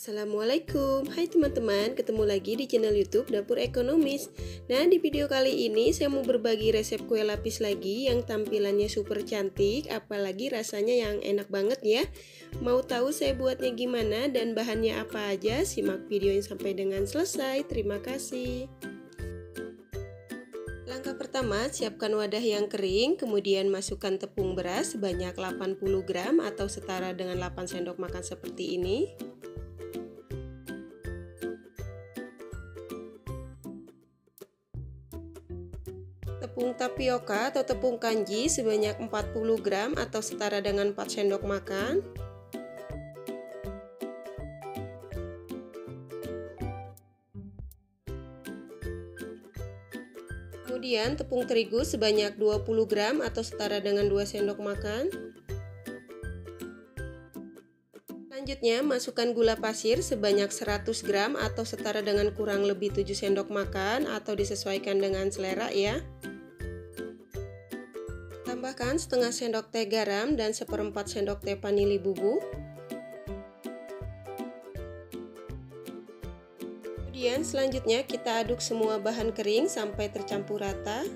Assalamualaikum, hai teman-teman, ketemu lagi di channel YouTube Dapur Ekonomis. Nah, di video kali ini saya mau berbagi resep kue lapis lagi yang tampilannya super cantik, apalagi rasanya yang enak banget ya. Mau tahu saya buatnya gimana dan bahannya apa aja? Simak videonya sampai dengan selesai. Terima kasih. Langkah pertama, siapkan wadah yang kering, kemudian masukkan tepung beras sebanyak 80 gram atau setara dengan 8 sendok makan seperti ini. Tepung tapioka atau tepung kanji sebanyak 40 gram atau setara dengan 4 sendok makan. Kemudian tepung terigu sebanyak 20 gram atau setara dengan 2 sendok makan. Selanjutnya masukkan gula pasir sebanyak 100 gram atau setara dengan kurang lebih 7 sendok makan atau disesuaikan dengan selera ya. Tambahkan setengah sendok teh garam dan seperempat sendok teh vanili bubuk. Kemudian selanjutnya kita aduk semua bahan kering sampai tercampur rata.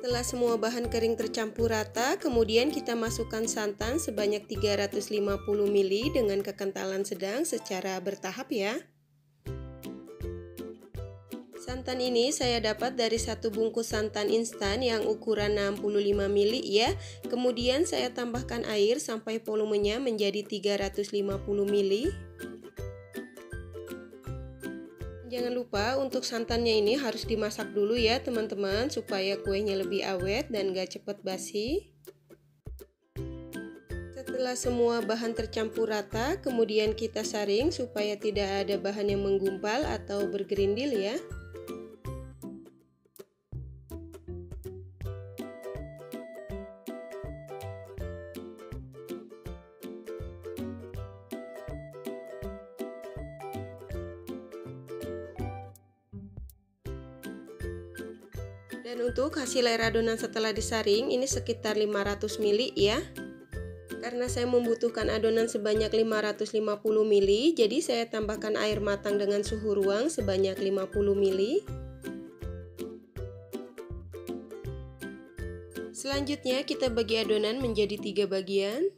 Setelah semua bahan kering tercampur rata, kemudian kita masukkan santan sebanyak 350 ml dengan kekentalan sedang secara bertahap ya. Santan ini saya dapat dari satu bungkus santan instan yang ukuran 65 ml ya. Kemudian saya tambahkan air sampai volumenya menjadi 350 ml. Jangan lupa untuk santannya ini harus dimasak dulu ya teman-teman, supaya kuenya lebih awet dan gak cepet basi. Setelah semua bahan tercampur rata, kemudian kita saring supaya tidak ada bahan yang menggumpal atau bergerindil ya. Dan untuk hasil air adonan setelah disaring ini sekitar 500 ml ya. Karena saya membutuhkan adonan sebanyak 550 ml, jadi saya tambahkan air matang dengan suhu ruang sebanyak 50 ml. Selanjutnya kita bagi adonan menjadi 3 bagian.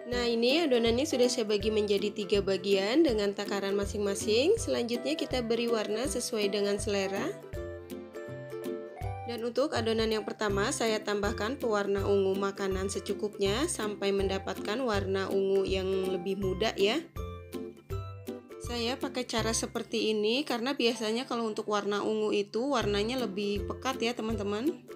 Nah, ini adonannya sudah saya bagi menjadi 3 bagian dengan takaran masing-masing. Selanjutnya kita beri warna sesuai dengan selera. Dan untuk adonan yang pertama saya tambahkan pewarna ungu makanan secukupnya sampai mendapatkan warna ungu yang lebih muda ya. Saya pakai cara seperti ini karena biasanya kalau untuk warna ungu itu warnanya lebih pekat ya teman-teman.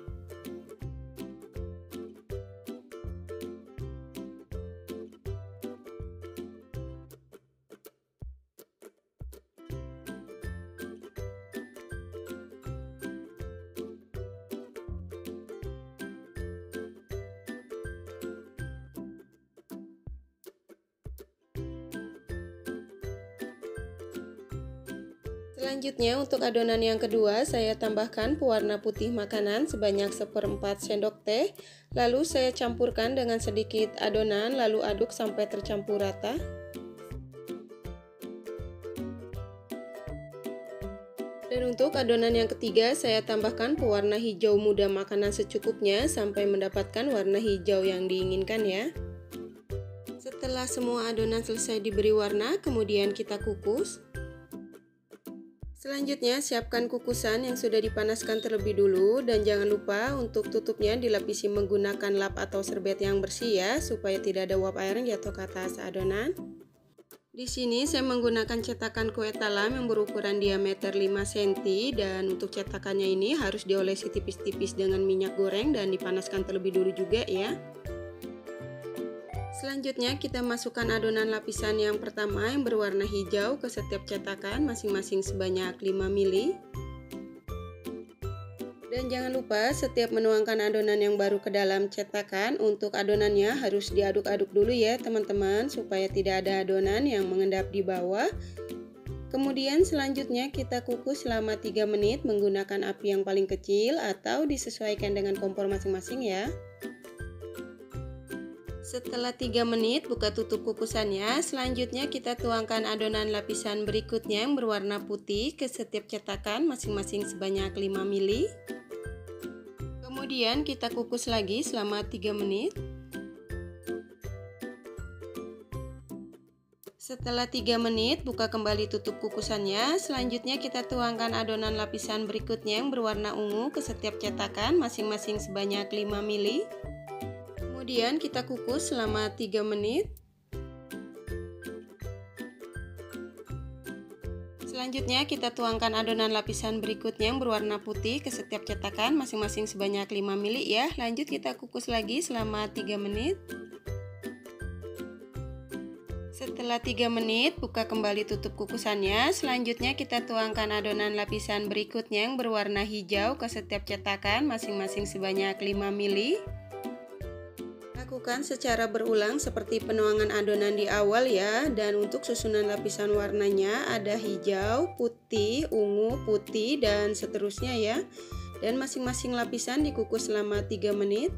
Selanjutnya untuk adonan yang kedua saya tambahkan pewarna putih makanan sebanyak 1/4 sendok teh. Lalu saya campurkan dengan sedikit adonan lalu aduk sampai tercampur rata. Dan untuk adonan yang ketiga saya tambahkan pewarna hijau muda makanan secukupnya sampai mendapatkan warna hijau yang diinginkan ya. Setelah semua adonan selesai diberi warna, kemudian kita kukus. Selanjutnya siapkan kukusan yang sudah dipanaskan terlebih dulu dan jangan lupa untuk tutupnya dilapisi menggunakan lap atau serbet yang bersih ya, supaya tidak ada uap air yang jatuh ke atas adonan. Di sini saya menggunakan cetakan kue talam yang berukuran diameter 5 cm dan untuk cetakannya ini harus diolesi tipis-tipis dengan minyak goreng dan dipanaskan terlebih dulu juga ya. Selanjutnya kita masukkan adonan lapisan yang pertama yang berwarna hijau ke setiap cetakan masing-masing sebanyak 5 ml. Dan jangan lupa setiap menuangkan adonan yang baru ke dalam cetakan, untuk adonannya harus diaduk-aduk dulu ya teman-teman, supaya tidak ada adonan yang mengendap di bawah. Kemudian selanjutnya kita kukus selama 3 menit menggunakan api yang paling kecil atau disesuaikan dengan kompor masing-masing ya. Setelah 3 menit buka tutup kukusannya, selanjutnya kita tuangkan adonan lapisan berikutnya yang berwarna putih ke setiap cetakan masing-masing sebanyak 5 ml. Kemudian kita kukus lagi selama 3 menit. Setelah 3 menit, buka kembali tutup kukusannya. Selanjutnya kita tuangkan adonan lapisan berikutnya yang berwarna ungu ke setiap cetakan masing-masing sebanyak 5 ml. Kemudian kita kukus selama 3 menit. Selanjutnya kita tuangkan adonan lapisan berikutnya yang berwarna putih ke setiap cetakan masing-masing sebanyak 5 ml ya. Lanjut kita kukus lagi selama 3 menit. Setelah 3 menit, buka kembali tutup kukusannya. Selanjutnya kita tuangkan adonan lapisan berikutnya yang berwarna hijau ke setiap cetakan masing-masing sebanyak 5 ml. Lakukan secara berulang seperti penuangan adonan di awal ya. Dan untuk susunan lapisan warnanya ada hijau, putih, ungu, putih, dan seterusnya ya. Dan masing-masing lapisan dikukus selama 3 menit.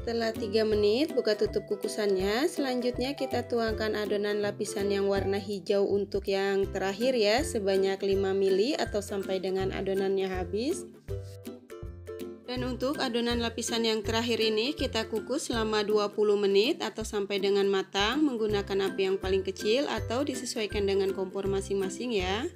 Setelah 3 menit, buka tutup kukusannya. Selanjutnya kita tuangkan adonan lapisan yang warna hijau untuk yang terakhir ya, sebanyak 5 ml atau sampai dengan adonannya habis. Dan untuk adonan lapisan yang terakhir ini kita kukus selama 20 menit atau sampai dengan matang menggunakan api yang paling kecil atau disesuaikan dengan kompor masing-masing ya.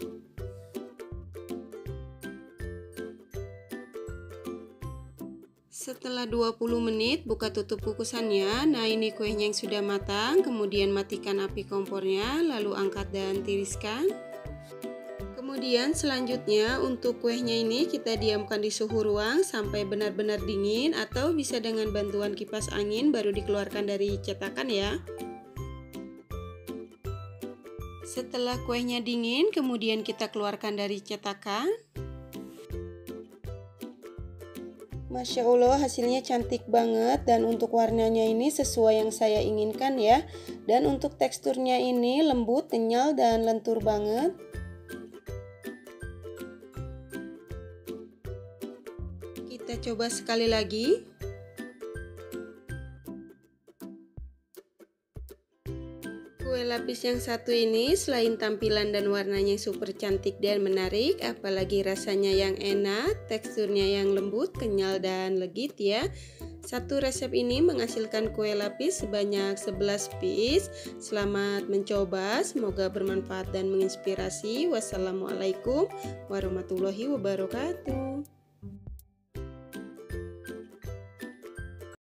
Setelah 20 menit, buka tutup kukusannya. Nah, ini kuenya yang sudah matang. Kemudian matikan api kompornya, lalu angkat dan tiriskan. Kemudian selanjutnya untuk kuenya ini kita diamkan di suhu ruang sampai benar-benar dingin, atau bisa dengan bantuan kipas angin baru dikeluarkan dari cetakan ya. Setelah kuenya dingin, kemudian kita keluarkan dari cetakan. Masya Allah, hasilnya cantik banget, dan untuk warnanya ini sesuai yang saya inginkan ya. Dan untuk teksturnya ini lembut, kenyal, dan lentur banget. Kita coba sekali lagi. Kue lapis yang satu ini selain tampilan dan warnanya super cantik dan menarik, apalagi rasanya yang enak, teksturnya yang lembut, kenyal, dan legit ya. Satu resep ini menghasilkan kue lapis sebanyak 11 piece. Selamat mencoba, semoga bermanfaat dan menginspirasi. Wassalamualaikum warahmatullahi wabarakatuh.